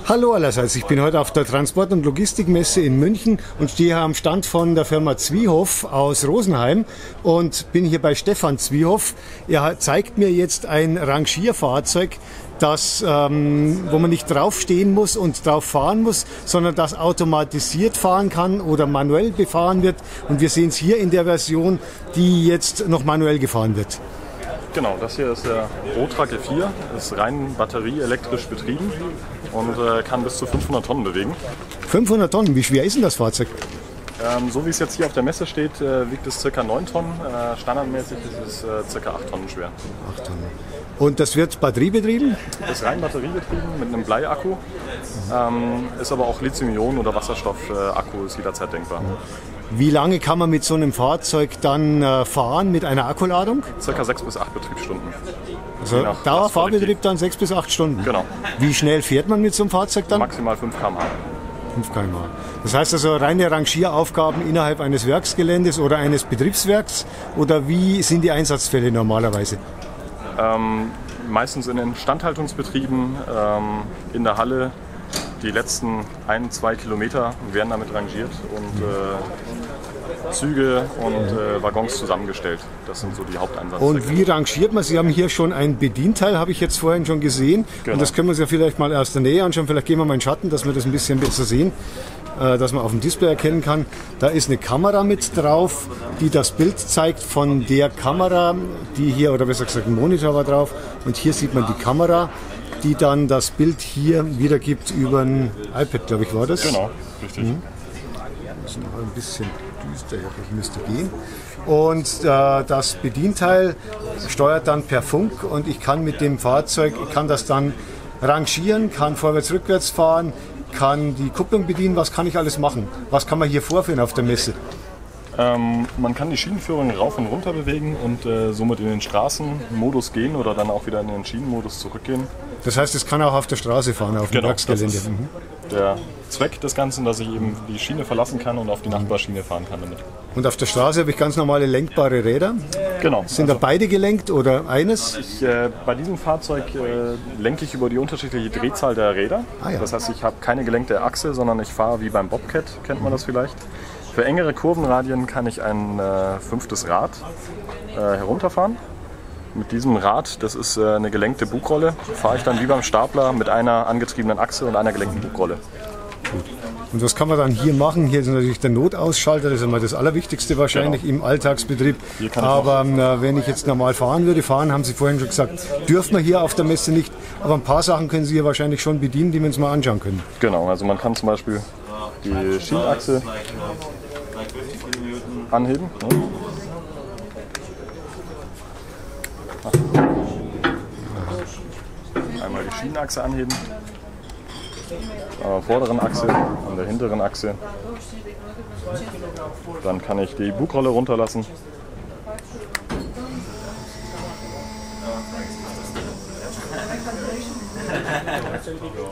Hallo allerseits, ich bin heute auf der Transport- und Logistikmesse in München und stehe am Stand von der Firma Zwiehoff aus Rosenheim und bin hier bei Stefan Zwiehoff. Er zeigt mir jetzt ein Rangierfahrzeug, wo man nicht draufstehen muss und drauf fahren muss, sondern das automatisiert fahren kann oder manuell befahren wird. Und wir sehen es hier in der Version, die jetzt noch manuell gefahren wird. Genau, das hier ist der Rotra G4, ist rein batterieelektrisch betrieben und kann bis zu 500 Tonnen bewegen. 500 Tonnen, wie schwer ist denn das Fahrzeug? So wie es jetzt hier auf der Messe steht, wiegt es ca. 9 Tonnen. Standardmäßig ist es ca. 8 Tonnen schwer. 8 Tonnen. Und das wird batteriebetrieben? Das ist rein batteriebetrieben mit einem Bleiakku. Ist aber auch Lithium-Ionen- oder Wasserstoffakku ist jederzeit denkbar. Wie lange kann man mit so einem Fahrzeug dann fahren mit einer Akkuladung? Circa 6 bis 8 Betriebsstunden. Also Dauerfahrbetrieb dann 6 bis 8 Stunden? Genau. Wie schnell fährt man mit so einem Fahrzeug dann? Maximal 5 km/h. 5 km/h. Das heißt also reine Rangieraufgaben innerhalb eines Werksgeländes oder eines Betriebswerks? Oder wie sind die Einsatzfälle normalerweise? Meistens in Instandhaltungsbetrieben, in der Halle. Die letzten 1-2 Kilometer werden damit rangiert und Züge und Waggons zusammengestellt. Das sind so die Haupteinsatzzwecke. Und wie rangiert man? Sie haben hier schon ein Bedienteil, habe ich jetzt vorhin schon gesehen. Genau. Und das können wir uns ja vielleicht mal aus der Nähe anschauen. Vielleicht gehen wir mal in den Schatten, dass wir das ein bisschen besser sehen, dass man auf dem Display erkennen kann. Da ist eine Kamera mit drauf, die das Bild zeigt von der Kamera, die hier, oder besser gesagt ein Monitor war drauf. Und hier sieht man die Kamera, die dann das Bild hier wiedergibt über ein iPad, glaube ich, war das? Genau, richtig. Das ist noch ein bisschen düster, ich müsste gehen. Und das Bedienteil steuert dann per Funk und ich kann mit dem Fahrzeug, ich kann das dann rangieren, kann vorwärts, rückwärts fahren, kann die Kupplung bedienen. Was kann ich alles machen? Was kann man hier vorführen auf der Messe? Man kann die Schienenführung rauf und runter bewegen und somit in den Straßenmodus gehen oder dann auch wieder in den Schienenmodus zurückgehen. Das heißt, es kann auch auf der Straße fahren, auf dem Werksgelände. Das ist der Zweck des Ganzen, dass ich eben die Schiene verlassen kann und auf die Nachbarschiene fahren kann damit. Und auf der Straße habe ich ganz normale lenkbare Räder. Genau. Sind da beide gelenkt oder eines? Bei diesem Fahrzeug lenke ich über die unterschiedliche Drehzahl der Räder. Ja. Das heißt, ich habe keine gelenkte Achse, sondern ich fahre wie beim Bobcat, kennt man das vielleicht. Für engere Kurvenradien kann ich ein 5. Rad herunterfahren. Mit diesem Rad, das ist eine gelenkte Bugrolle, fahre ich dann wie beim Stapler mit einer angetriebenen Achse und einer gelenkten Bugrolle. Gut. Und was kann man dann hier machen? Hier ist natürlich der Notausschalter, das ist immer das Allerwichtigste wahrscheinlich im Alltagsbetrieb. Aber wenn ich jetzt normal fahren würde, haben Sie vorhin schon gesagt, dürfen wir hier auf der Messe nicht. Aber ein paar Sachen können Sie hier wahrscheinlich schon bedienen, die wir uns mal anschauen können. Genau, also man kann zum Beispiel die Schienenachse anheben. Einmal die Schienenachse anheben, an der vorderen Achse, an der hinteren Achse. Dann kann ich die Bugrolle runterlassen.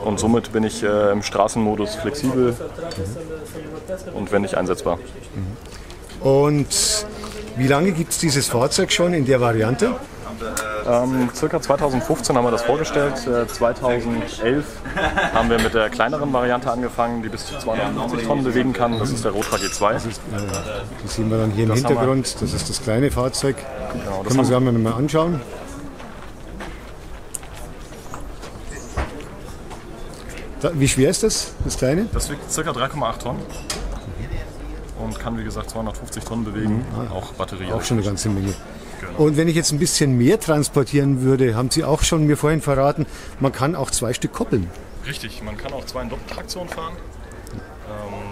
Und somit bin ich im Straßenmodus flexibel und wendig einsetzbar. Und wie lange gibt es dieses Fahrzeug schon in der Variante? Circa 2015 haben wir das vorgestellt. 2011 haben wir mit der kleineren Variante angefangen, die bis zu 250 Tonnen bewegen kann. Das ist der Rotra G2. Die sehen wir dann hier im Hintergrund. Das ist das kleine Fahrzeug. Genau, das können wir uns mal anschauen. Wie schwer ist das kleine? Das wiegt ca. 3,8 Tonnen und kann wie gesagt 250 Tonnen bewegen, auch Batterie. Auch schon eine ganze Menge. Genau. Und wenn ich jetzt ein bisschen mehr transportieren würde, haben Sie auch schon mir vorhin verraten, man kann auch 2 Stück koppeln. Richtig, man kann auch 2 in Doppeltraktion fahren.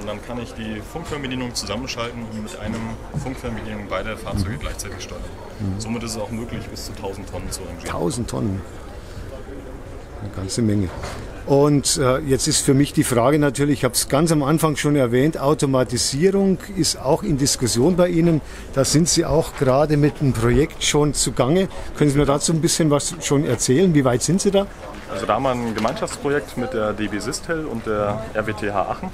Dann kann ich die Funkfernbedienung zusammenschalten und mit einem Funkfernbedienung beide Fahrzeuge gleichzeitig steuern. Somit ist es auch möglich, bis zu 1000 Tonnen zu rangieren. 1000 Tonnen? Eine ganze Menge. Und jetzt ist für mich die Frage natürlich, ich habe es ganz am Anfang schon erwähnt, Automatisierung ist auch in Diskussion bei Ihnen. Da sind Sie auch gerade mit einem Projekt schon zugange. Können Sie mir dazu ein bisschen was schon erzählen? Wie weit sind Sie da? Also da haben wir ein Gemeinschaftsprojekt mit der DB Sistel und der RWTH Aachen.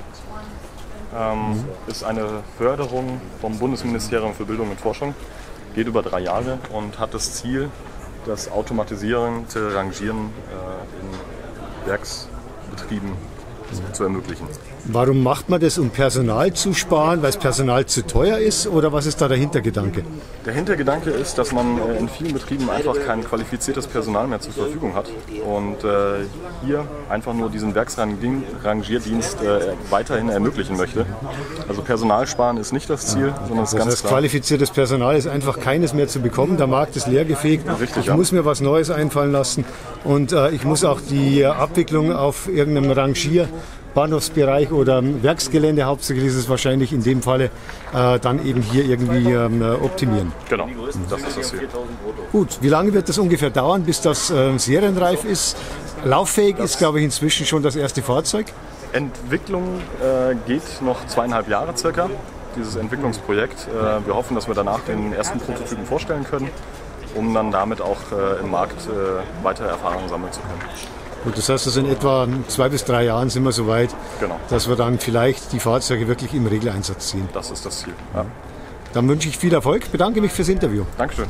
Ist eine Förderung vom Bundesministerium für Bildung und Forschung, geht über 3 Jahre und hat das Ziel, das automatisierende Rangieren in Betrieben zu ermöglichen. Warum macht man das, um Personal zu sparen, weil das Personal zu teuer ist, oder was ist da der Hintergedanke? Der Hintergedanke ist, dass man in vielen Betrieben einfach kein qualifiziertes Personal mehr zur Verfügung hat und hier einfach nur diesen Werksrangierdienst weiterhin ermöglichen möchte. Also Personal sparen ist nicht das Ziel, sondern es ist ganz klar. Qualifiziertes Personal ist einfach keines mehr zu bekommen, der Markt ist leergefegt. Richtig, ich muss mir was Neues einfallen lassen und ich muss auch die Abwicklung auf irgendeinem Bahnhofsbereich oder Werksgelände, hauptsächlich ist es wahrscheinlich in dem Falle, dann eben hier irgendwie optimieren. Genau, das ist das Ziel. Gut, wie lange wird das ungefähr dauern, bis das serienreif ist? Lauffähig ist, glaube ich, inzwischen schon das erste Fahrzeug. Entwicklung geht noch 2,5 Jahre circa, dieses Entwicklungsprojekt. Wir hoffen, dass wir danach den ersten Prototypen vorstellen können, um dann damit auch im Markt weitere Erfahrungen sammeln zu können. Gut, das heißt, in etwa 2 bis 3 Jahren sind wir so weit, genau, dass wir dann vielleicht die Fahrzeuge wirklich im Regeleinsatz sehen. Das ist das Ziel. Ja. Dann wünsche ich viel Erfolg, bedanke mich fürs Interview. Dankeschön.